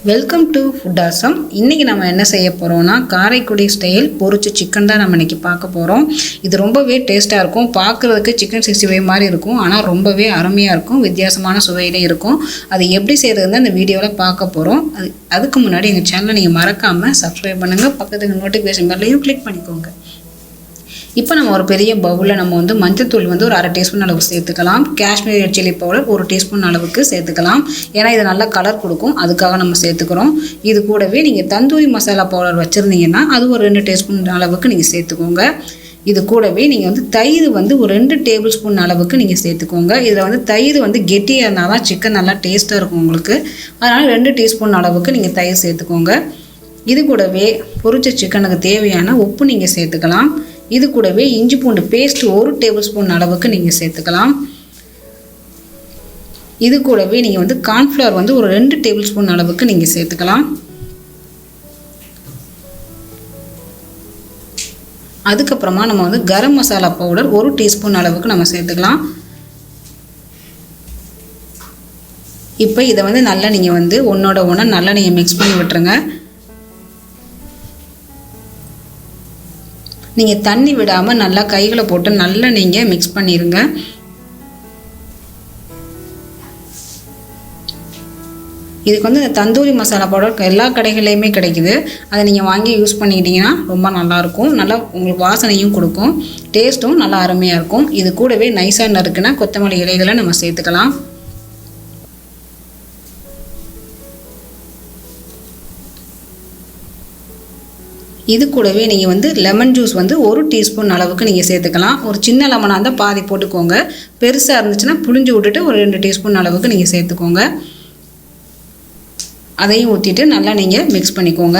Welcome to food awesome. இன்றைக்கி நம்ம என்ன செய்ய போகிறோம்னா காரைக்குடி ஸ்டைல் பொரிச்ச சிக்கன் தான் நம்ம இன்றைக்கி பார்க்க போகிறோம். இது ரொம்பவே டேஸ்ட்டாக இருக்கும். பார்க்குறதுக்கு சிக்கன் 65 மாதிரி இருக்கும், ஆனால் ரொம்பவே அருமையாக இருக்கும். வித்தியாசமான சுவையிலே இருக்கும். அது எப்படி செய்கிறதுன்னு இந்த வீடியோவில் பார்க்க போகிறோம். அதுக்கு முன்னாடி எங்கள் சேனலை நீங்கள் மறக்காமல் சப்ஸ்கிரைப் பண்ணுங்கள். பக்கத்துக்கு நோட்டிஃபிகேஷன் பெல்லையும் கிளிக் பண்ணிக்கோங்க. இப்போ நம்ம ஒரு பெரிய பவுலில் நம்ம மஞ்சத்தூள் ஒரு 1/2 டீஸ்பூன் அளவுக்கு சேர்த்துக்கலாம். Kashmiri red chilli powder 1 teaspoon அளவுக்கு சேர்த்துக்கலாம். ஏன்னா இது நல்லா கலர் கொடுக்கும், அதுக்காக நம்ம சேர்த்துக்கிறோம். இது கூடவே நீங்கள் தந்தூரி மசாலா பவுடர் வச்சுருந்தீங்கன்னா அது ஒரு 2 டீஸ்பூன் அளவுக்கு நீங்கள் சேர்த்துக்கோங்க. இது கூடவே நீங்கள் தயிர் ஒரு 2 டேபிள் ஸ்பூன் அளவுக்கு நீங்கள் சேர்த்துக்கோங்க. இதில் தயிர் கெட்டியாக இருந்தால் தான் சிக்கன் நல்லா டேஸ்ட்டாக இருக்கும் உங்களுக்கு. அதனால் 2 டீஸ்பூன் அளவுக்கு நீங்கள் தயிர் சேர்த்துக்கோங்க. இது கூடவே பொரிச்ச சிக்கனுக்கு தேவையான உப்பு நீங்கள் சேர்த்துக்கலாம். இது கூடவே இஞ்சி பூண்டு பேஸ்ட் 1 டேபிள் ஸ்பூன் அளவுக்கு நீங்கள் சேர்த்துக்கலாம். இது கூடவே நீங்கள் கார்ன்ஃப்ளவர் ஒரு 2 டேபிள் ஸ்பூன் அளவுக்கு நீங்கள் சேர்த்துக்கலாம். அதுக்கப்புறமா நம்ம கரம் மசாலா பவுடர் 1 டீஸ்பூன் அளவுக்கு நம்ம சேர்த்துக்கலாம். இப்போ இதை நல்லா நீங்கள் ஒன்றோட ஒன்று நல்லா நீங்கள் மிக்ஸ் பண்ணி விட்டுருங்க. நீங்கள் தண்ணி விடாமல் நல்லா கைகளை போட்டு நல்லா நீங்கள் மிக்ஸ் பண்ணிடுங்க. இதுக்கு இந்த தந்தூரி மசாலா பவுடர் எல்லா கடைகள்லையுமே கிடைக்குது. அதை நீங்கள் வாங்கி யூஸ் பண்ணிக்கிட்டிங்கன்னா ரொம்ப நல்லாயிருக்கும். நல்லா உங்களுக்கு வாசனையும் கொடுக்கும், டேஸ்ட்டும் நல்லா அருமையாக இருக்கும். இது கூடவே நைஸாக நறுக்குன்னா கொத்தமல்லி இலைகளை நம்ம சேர்த்துக்கலாம். இது கூடவே நீங்கள் லெமன் ஜூஸ் 1 டீஸ்பூன் அளவுக்கு நீங்கள் சேர்த்துக்கலாம். ஒரு சின்ன லெமனாக இருந்தால் பாதி போட்டுக்கோங்க. பெருசாக இருந்துச்சுன்னா புளிஞ்சு விட்டுட்டு ஒரு 2 டீஸ்பூன் அளவுக்கு நீங்கள் சேர்த்துக்கோங்க. அதையும் ஊற்றிட்டு நல்லா நீங்கள் மிக்ஸ் பண்ணிக்கோங்க.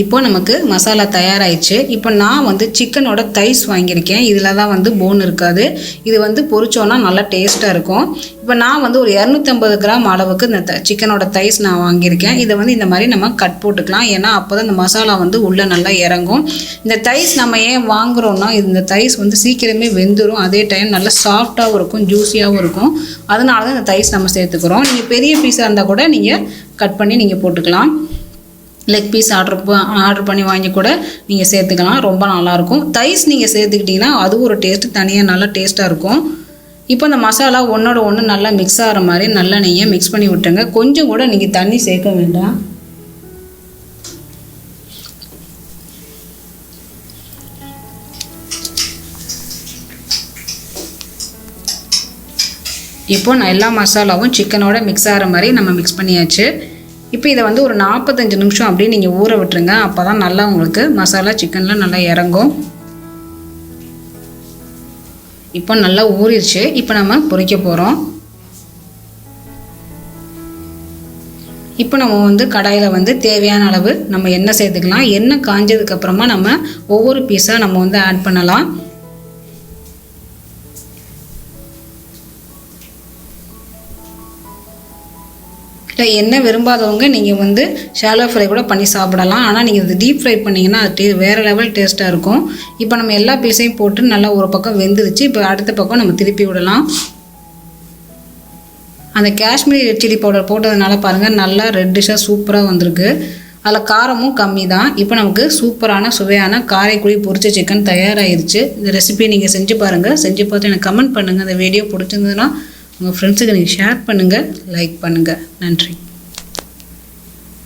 இப்போ நமக்கு மசாலா தயாராகிடுச்சு. இப்போ நான் சிக்கனோட தைஸ் வாங்கியிருக்கேன். இதில் தான் போன் இருக்காது. இது பொரிச்சோன்னா நல்லா டேஸ்ட்டாக இருக்கும். இப்போ நான் ஒரு 250 கிராம் அளவுக்கு இந்த சிக்கனோட தைஸ் நான் வாங்கியிருக்கேன். இதை இந்த மாதிரி நம்ம கட் போட்டுக்கலாம். ஏன்னா அப்போ தான் இந்த மசாலா உள்ளே நல்லா இறங்கும். இந்த தைஸ் நம்ம ஏன் வாங்குகிறோன்னா இந்த தைஸ் சீக்கிரமே வெந்துடும். அதே டைம் நல்லா சாஃப்டாகவும் இருக்கும், ஜூஸியாகவும் இருக்கும். அதனால தான் இந்த தைஸ் நம்ம சேர்த்துக்கிறோம். நீங்கள் பெரிய பீஸாக இருந்தால் கூட நீங்கள் கட் பண்ணி நீங்கள் போட்டுக்கலாம். லெக் பீஸ் ஆர்டர் பண்ணி வாங்கி கூட நீங்கள் சேர்த்துக்கலாம். ரொம்ப நல்லாயிருக்கும். தைஸ் நீங்கள் சேர்த்துக்கிட்டிங்கன்னா அது ஒரு டேஸ்ட்டு தனியாக நல்லா டேஸ்ட்டாக இருக்கும். இப்போ இந்த மசாலா ஒன்றோட ஒன்று நல்லா மிக்ஸ் ஆகிற மாதிரி நல்லா நீங்கள் மிக்ஸ் பண்ணி விட்டுருங்க. கொஞ்சம் கூட நீங்கள் தண்ணி சேர்க்க வேண்டாம். இப்போ நான் எல்லா மசாலாவும் சிக்கனோட மிக்ஸ் ஆகிற மாதிரி நம்ம மிக்ஸ் பண்ணியாச்சு. இப்போ இதை ஒரு 45 நிமிஷம் அப்படியே நீங்கள் ஊற விட்டுருங்க. அப்போ தான் நல்லா உங்களுக்கு மசாலா சிக்கனில் நல்லா இறங்கும். இப்போ நல்லா ஊறிடுச்சு. இப்போ நம்ம பொரிக்க போகிறோம். இப்போ நம்ம கடாயில் தேவையான அளவு நம்ம எண்ணெய் சேர்த்துக்கலாம். எண்ணெய் காஞ்சதுக்கப்புறமா நம்ம ஒவ்வொரு பீஸாக நம்ம ஆட் பண்ணலாம். எண்ணெய் விரும்பாதவங்க நீங்கள் ஷாலோ ஃப்ரை கூட பண்ணி சாப்பிடலாம். ஆனால் நீங்கள் இது டீப் ஃப்ரை பண்ணிங்கன்னா அது வேறு லெவல் டேஸ்ட்டாக இருக்கும். இப்போ நம்ம எல்லா பீஸையும் போட்டு நல்லா ஒரு பக்கம் வெந்துருச்சு. இப்போ அடுத்த பக்கம் நம்ம திருப்பி விடலாம். அந்த காஷ்மீரி ரெட் சில்லி பவுடர் போட்டதுனால பாருங்கள் நல்லா ரெட்டிஷாக சூப்பராக வந்திருக்கு. அதில் காரமும் கம்மி தான். இப்போ நமக்கு சூப்பரான சுவையான காரைக்குடி பொரிச்ச சிக்கன் தயாராகிருச்சு. இந்த ரெசிபியை நீங்கள் செஞ்சு பாருங்கள். செஞ்சு பார்த்து எனக்கு கமெண்ட் பண்ணுங்கள். இந்த வீடியோ பிடிச்சிருந்ததுன்னா உங்கள் ஃப்ரெண்ட்ஸுக்கு நீங்கள் ஷேர் பண்ணுங்கள், லைக் பண்ணுங்கள். நன்றி.